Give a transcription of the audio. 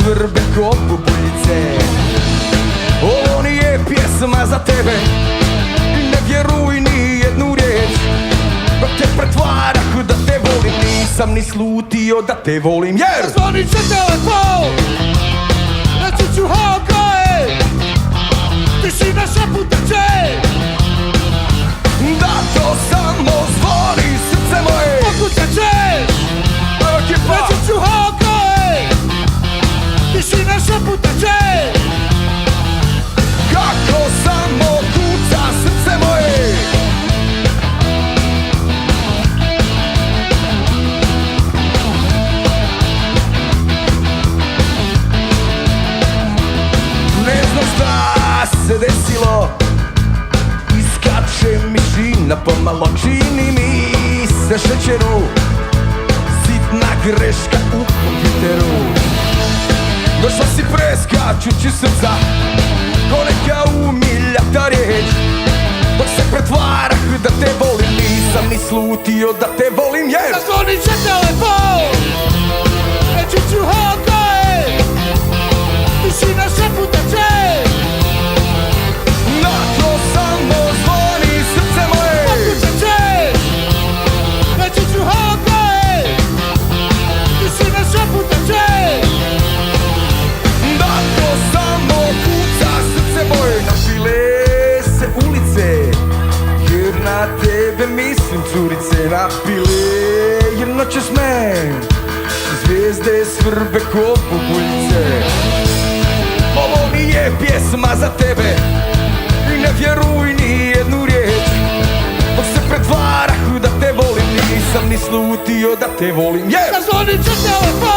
svrbe ko bubuljice. Ovo nije pjesma za tebe i ne vjeruj ni jednu riječ. Dok te pretvarah da te volim, nisam ni slutio da te volim, jer Zvonit će telefon, reći ću hokaj, tišina šeputa će. da to samo zvoni srce moje. Pokušat ćeš, Ekipa! reći ću hokaj, tišina šeputa će. Kako samo kuca srce moje. Ne znam šta se desilo, iskače mišina pomalo, čini mi se šećeru, sitna greška u kompjuteru. Došla si preskačući srca, ko neka umiljata riječ. Dok se pretvarah da te volim, nisam ni slutio da te volim, jer Zvonit će telefon, reći ću hokaj, tišina šeputa će. na to samo zvoni srce moje. Pokušat ćeš, reći ću hokaj, tišina šeputa će. Da to samo kuca srce moje. Napile se ulice, jer na tebe mislim curice. Napile jer noćas me zvijezde svrbe ko bubuljice. Ovo nije pjesma za tebe i ne vjeruj ni jednu riječ. Dok se pretvarah da te volim, nisam ni slutio da te volim, jer Zvonit će telefon,